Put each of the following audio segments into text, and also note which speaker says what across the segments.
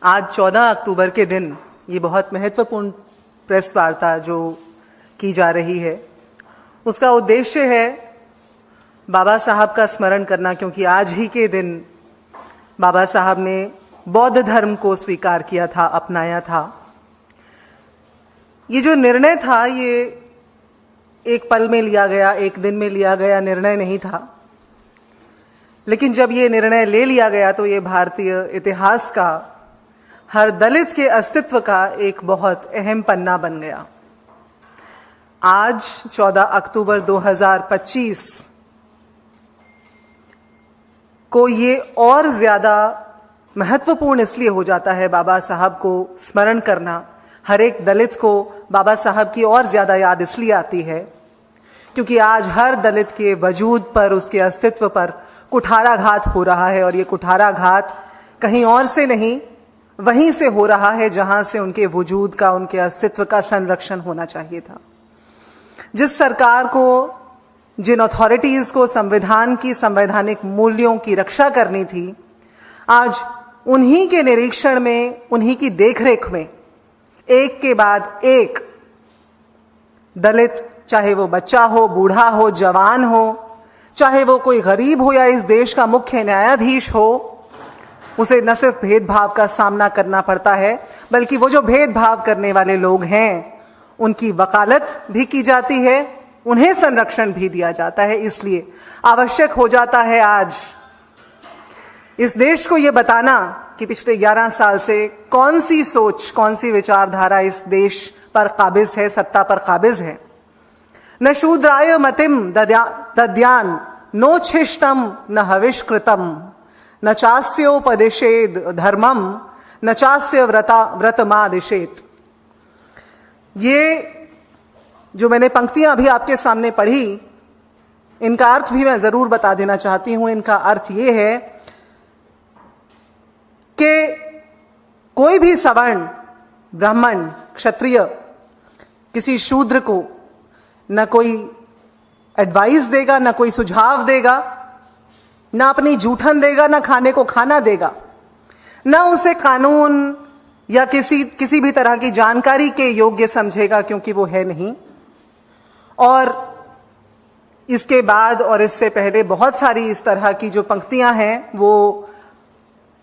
Speaker 1: आज 14 अक्टूबर के दिन ये बहुत महत्वपूर्ण प्रेस वार्ता जो की जा रही है, उसका उद्देश्य है बाबा साहब का स्मरण करना, क्योंकि आज ही के दिन बाबा साहब ने बौद्ध धर्म को स्वीकार किया था, अपनाया था। ये जो निर्णय था ये एक पल में लिया गया, एक दिन में लिया गया निर्णय नहीं था, लेकिन जब ये निर्णय ले लिया गया तो ये भारतीय इतिहास का, हर दलित के अस्तित्व का एक बहुत अहम पन्ना बन गया। आज 14 अक्टूबर 2025 को ये और ज्यादा महत्वपूर्ण इसलिए हो जाता है बाबा साहब को स्मरण करना। हर एक दलित को बाबा साहब की और ज्यादा याद इसलिए आती है क्योंकि आज हर दलित के वजूद पर, उसके अस्तित्व पर कुठाराघात हो रहा है, और ये कुठाराघात कहीं और से नहीं, वहीं से हो रहा है जहां से उनके वजूद का, उनके अस्तित्व का संरक्षण होना चाहिए था। जिस सरकार को, जिन अथॉरिटीज को संविधान की, संवैधानिक मूल्यों की रक्षा करनी थी, आज उन्हीं के निरीक्षण में, उन्हीं की देखरेख में एक के बाद एक दलित, चाहे वो बच्चा हो, बूढ़ा हो, जवान हो, चाहे वो कोई गरीब हो या इस देश का मुख्य न्यायाधीश हो, उसे न सिर्फ भेदभाव का सामना करना पड़ता है, बल्कि वो जो भेदभाव करने वाले लोग हैं उनकी वकालत भी की जाती है, उन्हें संरक्षण भी दिया जाता है। इसलिए आवश्यक हो जाता है आज इस देश को ये बताना कि पिछले 11 साल से कौन सी सोच, कौन सी विचारधारा इस देश पर काबिज है, सत्ता पर काबिज है। न शूद्राय मतिम दद्यान नोच्छिष्टम न हविष्कृतम न चास्योपदिशेद धर्मम न चास्य व्रतमादिशेत। ये जो मैंने पंक्तियां अभी आपके सामने पढ़ी, इनका अर्थ भी मैं जरूर बता देना चाहती हूं। इनका अर्थ ये है कि कोई भी सवर्ण, ब्राह्मण, क्षत्रिय किसी शूद्र को न कोई एडवाइस देगा, न कोई सुझाव देगा, न अपनी जूठन देगा, न खाने को खाना देगा, न उसे कानून या किसी भी तरह की जानकारी के योग्य समझेगा, क्योंकि वो है नहीं। और इसके बाद और इससे पहले बहुत सारी इस तरह की जो पंक्तियां हैं वो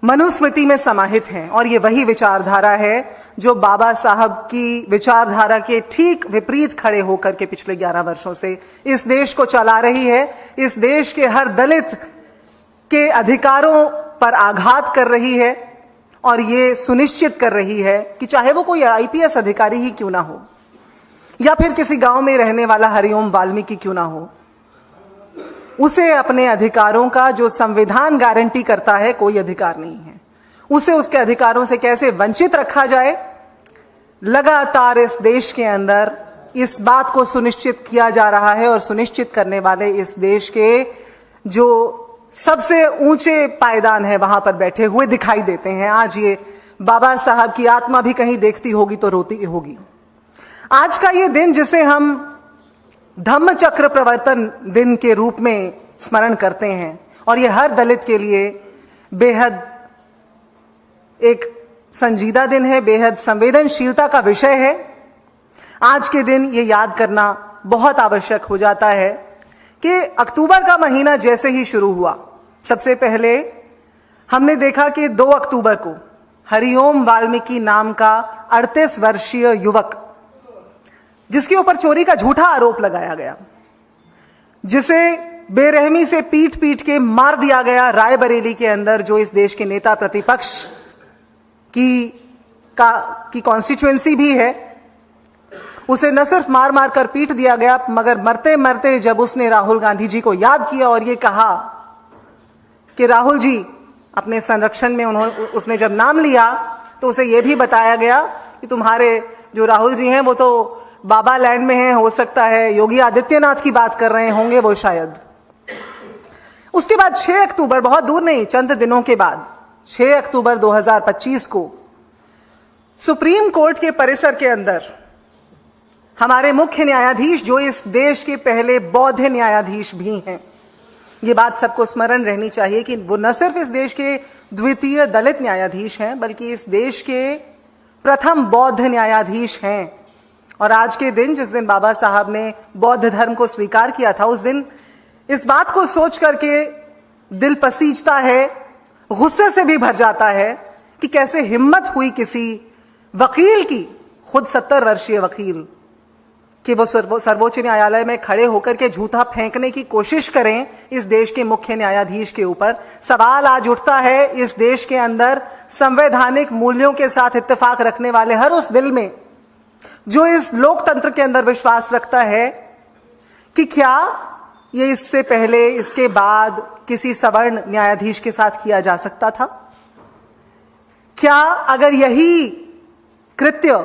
Speaker 1: मनुस्मृति में समाहित हैं, और ये वही विचारधारा है जो बाबा साहब की विचारधारा के ठीक विपरीत खड़े होकर के पिछले 11 वर्षों से इस देश को चला रही है। इस देश के हर दलित के अधिकारों पर आघात कर रही है, और ये सुनिश्चित कर रही है कि चाहे वो कोई आईपीएस अधिकारी ही क्यों ना हो, या फिर किसी गांव में रहने वाला हरिओम वाल्मीकि क्यों ना हो, उसे अपने अधिकारों का, जो संविधान गारंटी करता है, कोई अधिकार नहीं है। उसे उसके अधिकारों से कैसे वंचित रखा जाए, लगातार इस देश के अंदर इस बात को सुनिश्चित किया जा रहा है, और सुनिश्चित करने वाले इस देश के जो सबसे ऊंचे पायदान है वहां पर बैठे हुए दिखाई देते हैं। आज ये बाबा साहब की आत्मा भी कहीं देखती होगी तो रोती होगी। आज का ये दिन, जिसे हम धम्म चक्र प्रवर्तन दिन के रूप में स्मरण करते हैं, और ये हर दलित के लिए बेहद एक संजीदा दिन है, बेहद संवेदनशीलता का विषय है। आज के दिन ये याद करना बहुत आवश्यक हो जाता है कि अक्टूबर का महीना जैसे ही शुरू हुआ, सबसे पहले हमने देखा कि 2 अक्टूबर को हरिओम वाल्मीकि नाम का 38 वर्षीय युवक, जिसके ऊपर चोरी का झूठा आरोप लगाया गया, जिसे बेरहमी से पीट पीट के मार दिया गया रायबरेली के अंदर, जो इस देश के नेता प्रतिपक्ष की कॉन्स्टिट्यूएंसी भी है, उसे न सिर्फ मार मार कर पीट दिया गया, मगर मरते मरते जब उसने राहुल गांधी जी को याद किया और ये कहा कि राहुल जी अपने संरक्षण में उसने जब नाम लिया, तो उसे यह भी बताया गया कि तुम्हारे जो राहुल जी हैं वो तो बाबा लैंड में हैं, हो सकता है योगी आदित्यनाथ की बात कर रहे होंगे वो शायद। उसके बाद 6 अक्टूबर, बहुत दूर नहीं, चंद दिनों के बाद 6 अक्टूबर 2025 को सुप्रीम कोर्ट के परिसर के अंदर हमारे मुख्य न्यायाधीश, जो इस देश के पहले बौद्ध न्यायाधीश भी हैं, ये बात सबको स्मरण रहनी चाहिए कि वो न सिर्फ इस देश के द्वितीय दलित न्यायाधीश हैं, बल्कि इस देश के प्रथम बौद्ध न्यायाधीश हैं। और आज के दिन, जिस दिन बाबा साहब ने बौद्ध धर्म को स्वीकार किया था, उस दिन इस बात को सोच करके दिल पसीजता है, गुस्से से भी भर जाता है कि कैसे हिम्मत हुई किसी वकील की, खुद 70 वर्षीय वकील, कि वो सर्वोच्च न्यायालय में खड़े होकर के झूठा फेंकने की कोशिश करें इस देश के मुख्य न्यायाधीश के ऊपर। सवाल आज उठता है इस देश के अंदर संवैधानिक मूल्यों के साथ इत्तेफाक रखने वाले हर उस दिल में जो इस लोकतंत्र के अंदर विश्वास रखता है कि क्या ये इससे पहले, इसके बाद किसी सवर्ण न्यायाधीश के साथ किया जा सकता था? क्या अगर यही कृत्य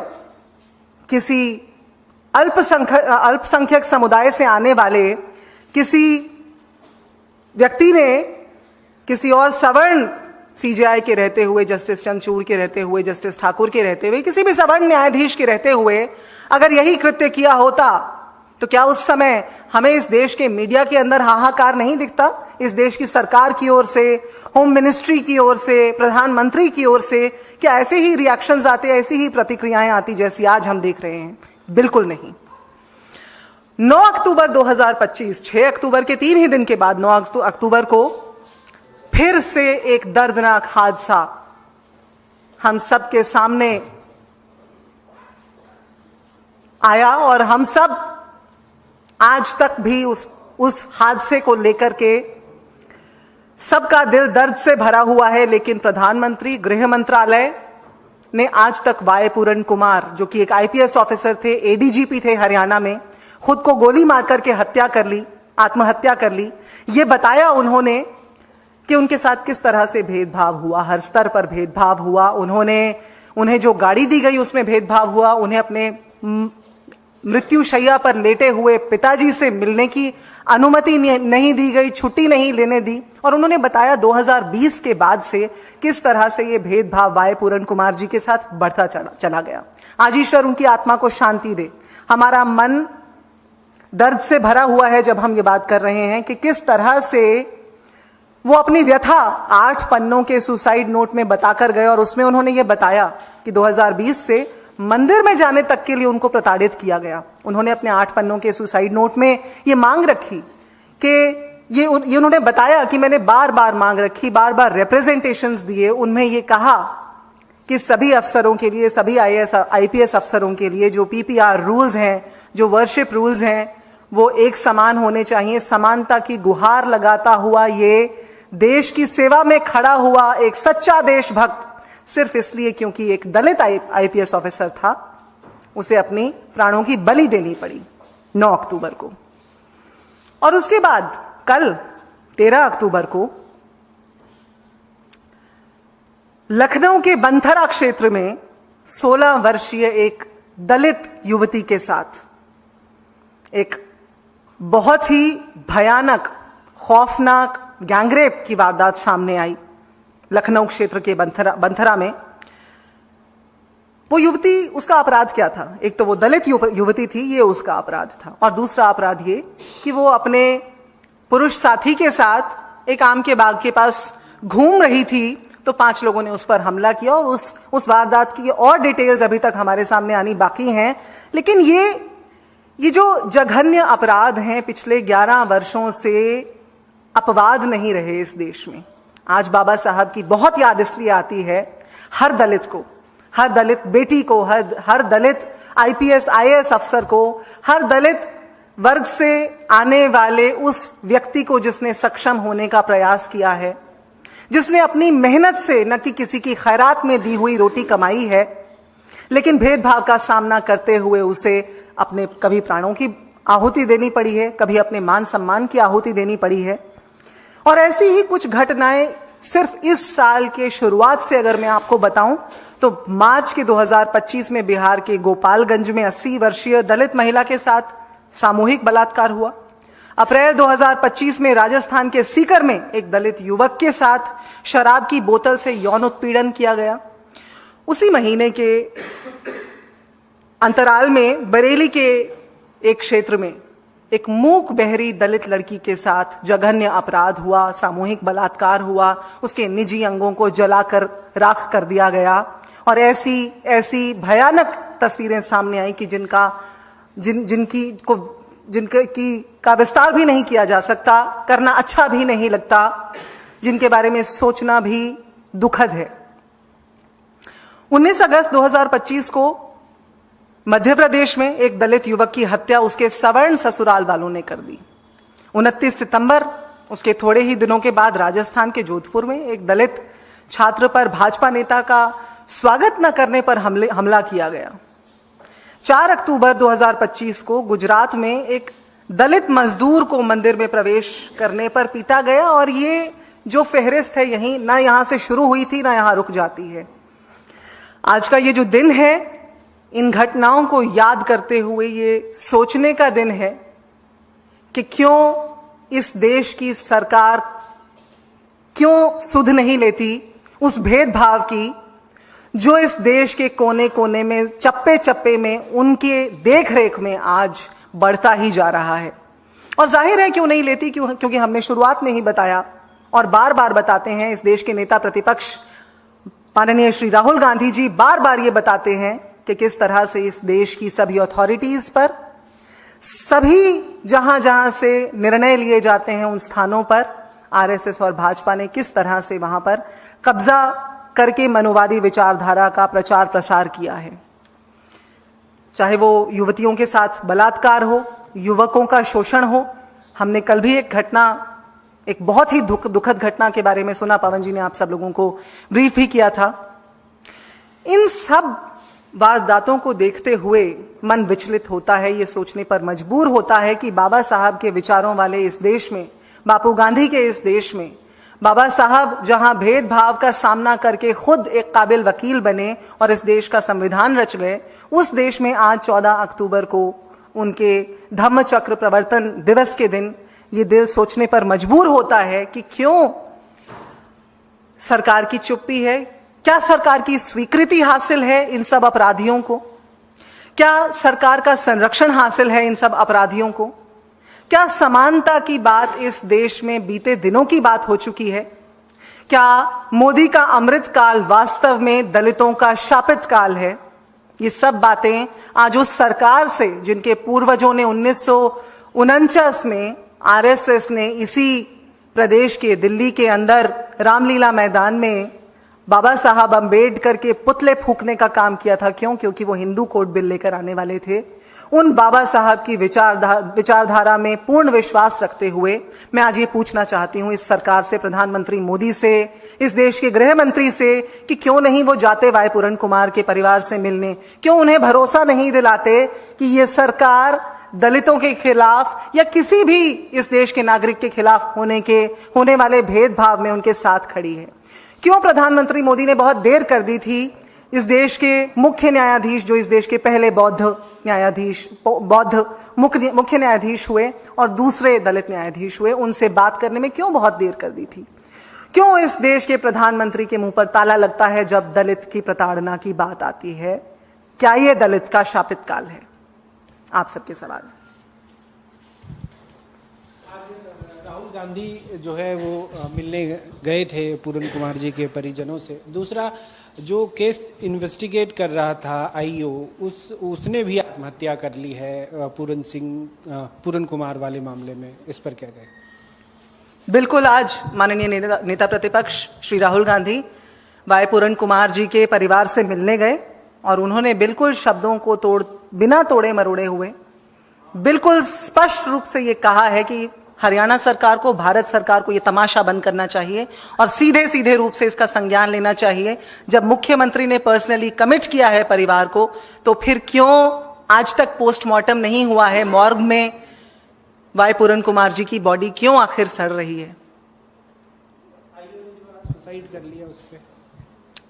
Speaker 1: किसी अल्पसंख्यक समुदाय से आने वाले किसी व्यक्ति ने, किसी और सवर्ण सीजेआई के रहते हुए, जस्टिस चंद्रचूड़ के रहते हुए, जस्टिस ठाकुर के रहते हुए, किसी भी सवर्ण न्यायाधीश के रहते हुए अगर यही कृत्य किया होता, तो क्या उस समय हमें इस देश के मीडिया के अंदर हाहाकार नहीं दिखता? इस देश की सरकार की ओर से, होम मिनिस्ट्री की ओर से, प्रधानमंत्री की ओर से क्या ऐसे ही रिएक्शंस आते, ऐसी ही प्रतिक्रियाएं आती जैसी आज हम देख रहे हैं? बिल्कुल नहीं। 9 अक्टूबर 2025, 6 अक्टूबर के 3 ही दिन के बाद 9 अक्टूबर को फिर से एक दर्दनाक हादसा हम सबके सामने आया और हम सब आज तक भी उस हादसे को लेकर के सबका दिल दर्द से भरा हुआ है। लेकिन प्रधानमंत्री, गृह मंत्रालय ने आज तक वाई पूरन कुमार, जो कि एक आईपीएस ऑफिसर थे, एडीजीपी थे हरियाणा में, खुद को गोली मार करके हत्या कर ली, आत्महत्या कर ली। ये बताया उन्होंने कि उनके साथ किस तरह से भेदभाव हुआ, हर स्तर पर भेदभाव हुआ। उन्हें जो गाड़ी दी गई उसमें भेदभाव हुआ, उन्हें अपने मृत्युशैया पर लेटे हुए पिताजी से मिलने की अनुमति नहीं दी गई, छुट्टी नहीं लेने दी। और उन्होंने बताया 2020 के बाद से किस तरह से ये भेदभाव वाई पूरन कुमार जी के साथ बढ़ता चला गया। आज ईश्वर उनकी आत्मा को शांति दे। हमारा मन दर्द से भरा हुआ है जब हम ये बात कर रहे हैं कि किस तरह से वो अपनी व्यथा 8 पन्नों के सुसाइड नोट में बताकर गए। और उसमें उन्होंने ये बताया कि 2020 से मंदिर में जाने तक के लिए उनको प्रताड़ित किया गया। उन्होंने अपने 8 पन्नों के सुसाइड नोट में ये मांग रखी कि ये उन्होंने बताया कि मैंने बार बार मांग रखी, बार बार रिप्रेजेंटेशंस दिए। उनमें ये कहा कि सभी अफसरों के लिए, सभी आईपीएस अफसरों के लिए जो पीपीआर रूल्स हैं, जो वर्शिप रूल्स हैं, वो एक समान होने चाहिए। समानता की गुहार लगाता हुआ ये देश की सेवा में खड़ा हुआ एक सच्चा देशभक्त, सिर्फ इसलिए क्योंकि एक दलित आईपीएस ऑफिसर था, उसे अपनी प्राणों की बलि देनी पड़ी 9 अक्टूबर को। और उसके बाद कल 13 अक्टूबर को लखनऊ के बंथरा क्षेत्र में 16 वर्षीय एक दलित युवती के साथ एक बहुत ही भयानक, खौफनाक गैंगरेप की वारदात सामने आई। लखनऊ क्षेत्र के बंथरा में वो युवती, उसका अपराध क्या था? एक तो वो दलित युवती थी, ये उसका अपराध था। और दूसरा अपराध ये कि वो अपने पुरुष साथी के साथ एक आम के बाग के पास घूम रही थी, तो 5 लोगों ने उस पर हमला किया। और उस वारदात की और डिटेल्स अभी तक हमारे सामने आनी बाकी हैं। लेकिन ये जो जघन्य अपराध हैं, पिछले 11 वर्षों से अपवाद नहीं रहे इस देश में। आज बाबा साहब की बहुत याद इसलिए आती है हर दलित को, हर दलित बेटी को, हर दलित आईपीएस आईएएस अफसर को, हर दलित वर्ग से आने वाले उस व्यक्ति को जिसने सक्षम होने का प्रयास किया है, जिसने अपनी मेहनत से, न कि किसी की खैरात में दी हुई रोटी कमाई है, लेकिन भेदभाव का सामना करते हुए उसे अपने कभी प्राणों की आहुति देनी पड़ी है, कभी अपने मान सम्मान की आहुति देनी पड़ी है। और ऐसी ही कुछ घटनाएं सिर्फ इस साल के शुरुआत से अगर मैं आपको बताऊं तो मार्च के 2025 में बिहार के गोपालगंज में 80 वर्षीय दलित महिला के साथ सामूहिक बलात्कार हुआ। अप्रैल 2025 में राजस्थान के सीकर में एक दलित युवक के साथ शराब की बोतल से यौन उत्पीड़न किया गया। उसी महीने के अंतराल में बरेली के एक क्षेत्र में एक मूक बहरी दलित लड़की के साथ जघन्य अपराध हुआ, सामूहिक बलात्कार हुआ, उसके निजी अंगों को जलाकर राख कर दिया गया और ऐसी ऐसी भयानक तस्वीरें सामने आई कि जिनकी का विस्तार भी नहीं किया जा सकता, करना अच्छा भी नहीं लगता, जिनके बारे में सोचना भी दुखद है। 19 अगस्त 2025 को मध्य प्रदेश में एक दलित युवक की हत्या उसके सवर्ण ससुराल वालों ने कर दी। 29 सितंबर, उसके थोड़े ही दिनों के बाद राजस्थान के जोधपुर में एक दलित छात्र पर भाजपा नेता का स्वागत न करने पर हमला किया गया। 4 अक्टूबर 2025 को गुजरात में एक दलित मजदूर को मंदिर में प्रवेश करने पर पीटा गया और ये जो फहरिस्त है यहीं ना यहां से शुरू हुई थी ना यहां रुक जाती है। आज का ये जो दिन है, इन घटनाओं को याद करते हुए ये सोचने का दिन है कि क्यों इस देश की सरकार क्यों सुध नहीं लेती उस भेदभाव की जो इस देश के कोने कोने में, चप्पे चप्पे में, उनके देखरेख में आज बढ़ता ही जा रहा है। और जाहिर है क्यों नहीं लेती, क्योंकि हमने शुरुआत में ही बताया और बार बार बताते हैं, इस देश के नेता प्रतिपक्ष माननीय श्री राहुल गांधी जी बार बार ये बताते हैं कि किस तरह से इस देश की सभी अथॉरिटीज पर, सभी जहां जहां से निर्णय लिए जाते हैं उन स्थानों पर आरएसएस और भाजपा ने किस तरह से वहां पर कब्जा करके मनुवादी विचारधारा का प्रचार प्रसार किया है। चाहे वो युवतियों के साथ बलात्कार हो, युवकों का शोषण हो। हमने कल भी एक बहुत ही दुखद घटना के बारे में सुना, पवन जी ने आप सब लोगों को ब्रीफ भी किया था। इन सब वारदातों को देखते हुए मन विचलित होता है, ये सोचने पर मजबूर होता है कि बाबा साहब के विचारों वाले इस देश में, बापू गांधी के इस देश में, बाबा साहब जहां भेदभाव का सामना करके खुद एक काबिल वकील बने और इस देश का संविधान रच गए, उस देश में आज 14 अक्टूबर को उनके धम्म चक्र प्रवर्तन दिवस के दिन ये दिल सोचने पर मजबूर होता है कि क्यों सरकार की चुप्पी है। क्या सरकार की स्वीकृति हासिल है इन सब अपराधियों को? क्या सरकार का संरक्षण हासिल है इन सब अपराधियों को? क्या समानता की बात इस देश में बीते दिनों की बात हो चुकी है? क्या मोदी का अमृत काल वास्तव में दलितों का शापित काल है? ये सब बातें आज उस सरकार से, जिनके पूर्वजों ने 1949 में आरएसएस ने इसी प्रदेश के दिल्ली के अंदर रामलीला मैदान में बाबा साहब अंबेडकर के पुतले फूंकने का काम किया था। क्यों? क्योंकि वो हिंदू कोड बिल लेकर आने वाले थे। उन बाबा साहब की विचारधारा में पूर्ण विश्वास रखते हुए मैं आज ये पूछना चाहती हूँ इस सरकार से, प्रधानमंत्री मोदी से, इस देश के गृह मंत्री से, कि क्यों नहीं वो जाते वाई पूरन कुमार के परिवार से मिलने? क्यों उन्हें भरोसा नहीं दिलाते कि ये सरकार दलितों के खिलाफ या किसी भी इस देश के नागरिक के खिलाफ होने वाले भेदभाव में उनके साथ खड़ी है? क्यों प्रधानमंत्री मोदी ने बहुत देर कर दी थी इस देश के मुख्य न्यायाधीश, जो इस देश के पहले मुख्य न्यायाधीश हुए और दूसरे दलित न्यायाधीश हुए, उनसे बात करने में क्यों बहुत देर कर दी थी? क्यों इस देश के प्रधानमंत्री के मुंह पर ताला लगता है जब दलित की प्रताड़ना की बात आती है? क्या ये दलित का शापित काल है? आप सबके सवाल।
Speaker 2: राहुल गांधी जो है वो मिलने गए थे पूरन कुमार जी के परिजनों से। दूसरा, जो केस इन्वेस्टिगेट कर रहा था आईओ, उसने भी आत्महत्या कर ली है पूरन कुमार वाले मामले में। इस पर क्या कहें?
Speaker 1: बिल्कुल, आज माननीय नेता प्रतिपक्ष श्री राहुल गांधी वाई पूरन कुमार जी के परिवार से मिलने गए और उन्होंने बिल्कुल शब्दों को बिना तोड़े मरोड़े हुए बिल्कुल स्पष्ट रूप से ये कहा है कि हरियाणा सरकार को, भारत सरकार को ये तमाशा बंद करना चाहिए और सीधे सीधे रूप से इसका संज्ञान लेना चाहिए। जब मुख्यमंत्री ने पर्सनली कमिट किया है परिवार को, तो फिर क्यों आज तक पोस्टमार्टम नहीं हुआ है? मॉर्ग में वाई पूरन कुमार जी की बॉडी क्यों आखिर सड़ रही है?
Speaker 2: सुसाइड कर लिया उस पे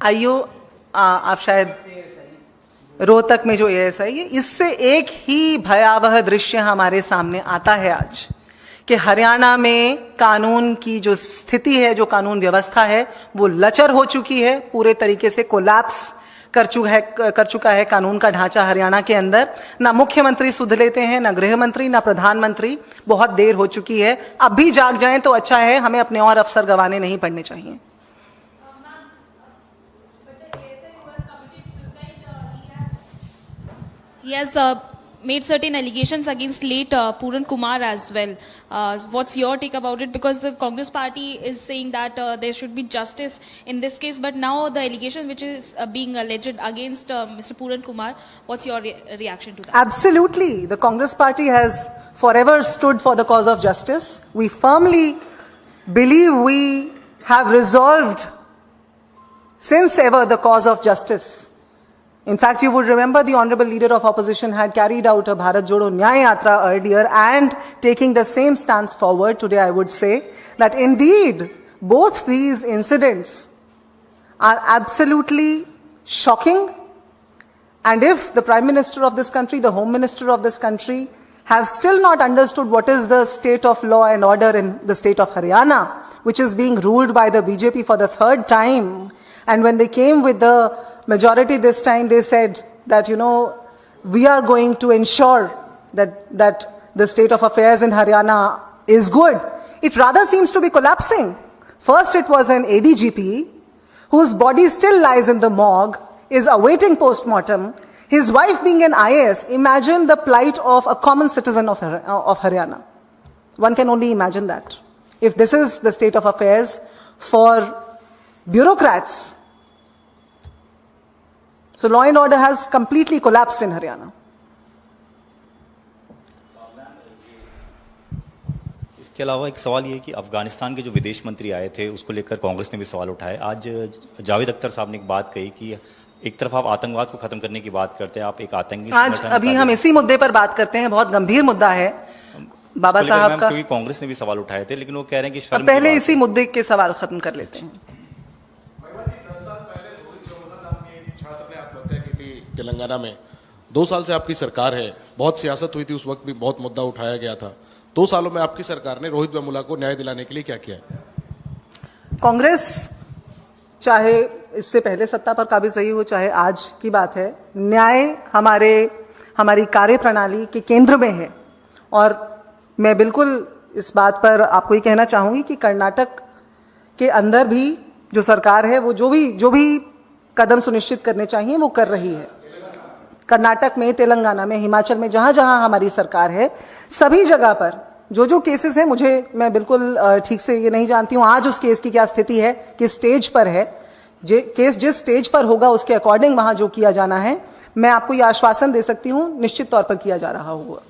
Speaker 1: आईओ, आप शायद रोहतक में जो एएसआई है, इससे एक ही भयावह दृश्य हमारे सामने आता है आज कि हरियाणा में कानून की जो स्थिति है, जो कानून व्यवस्था है, वो लचर हो चुकी है, पूरे तरीके से कोलैप्स कर चुका है कानून का ढांचा हरियाणा के अंदर। ना मुख्यमंत्री सुध लेते हैं, ना गृह मंत्री, ना प्रधानमंत्री। बहुत देर हो चुकी है, अब भी जाग जाएं तो अच्छा है, हमें अपने और अवसर गंवाने नहीं पड़ने चाहिए।
Speaker 3: He has made certain allegations against late Puran Kumar as well. What's your take about it? Because the Congress party is saying that there should be justice in this case, but now the allegation which is being alleged against Mr. Puran Kumar, what's your reaction to that?
Speaker 1: Absolutely. The Congress party has forever stood for the cause of justice. We firmly believe we have resolved since ever the cause of justice. In fact, you would remember the Honorable Leader of Opposition had carried out a Bharat Jodo Nyaya Yatra earlier, and taking the same stance forward today, I would say that indeed both these incidents are absolutely shocking. And if the Prime Minister of this country, the Home Minister of this country have still not understood what is the state of law and order in the state of Haryana, which is being ruled by the BJP for the third time, and when they came with the majority this time, they said that, we are going to ensure that the state of affairs in Haryana is good. It rather seems to be collapsing. First, it was an ADGP whose body still lies in the morgue, is awaiting post-mortem. His wife being an IAS, imagine the plight of a common citizen of Haryana. One can only imagine that. If this is the state of affairs for bureaucrats, so law and order has completely collapsed in Haryana.
Speaker 4: इसके अलावा एक सवाल ये है कि अफगानिस्तान के जो विदेश मंत्री आए थे उसको लेकर कांग्रेस ने भी सवाल उठाए। आज जावेद अख्तर साहब ने एक बात कही कि एक तरफ आप आतंकवाद को खत्म करने की बात करते हैं, आप एक आतंकी
Speaker 1: आज अभी हम इसी मुद्दे पर बात करते हैं, बहुत गंभीर मुद्दा है बाबा साहब का,
Speaker 4: क्योंकि कांग्रेस ने भी सवाल उठाए थे, लेकिन वो कह रहे हैं कि शर्म
Speaker 1: पहले इसी मुद्दे के सवाल खत्म कर लेते हैं।
Speaker 5: तेलंगाना में 2 साल से आपकी सरकार है, बहुत सियासत हुई थी, उस वक्त भी बहुत मुद्दा उठाया गया था। 2 सालों में आपकी सरकार ने रोहित वेमुला को न्याय दिलाने के लिए क्या किया है?
Speaker 1: कांग्रेस चाहे इससे पहले सत्ता पर काबिज रही हो, चाहे आज की बात है, न्याय हमारी कार्यप्रणाली के केंद्र में है। और मैं बिल्कुल इस बात पर आपको ये कहना चाहूंगी कि कर्नाटक के अंदर भी जो सरकार है वो जो भी कदम सुनिश्चित करने चाहिए वो कर रही है। कर्नाटक में, तेलंगाना में, हिमाचल में, जहां जहां हमारी सरकार है, सभी जगह पर जो केसेस हैं, मैं बिल्कुल ठीक से ये नहीं जानती हूं आज उस केस की क्या स्थिति है, किस स्टेज पर है। केस जिस स्टेज पर होगा उसके अकॉर्डिंग वहां जो किया जाना है, मैं आपको ये आश्वासन दे सकती हूं, निश्चित तौर पर किया जा रहा होगा।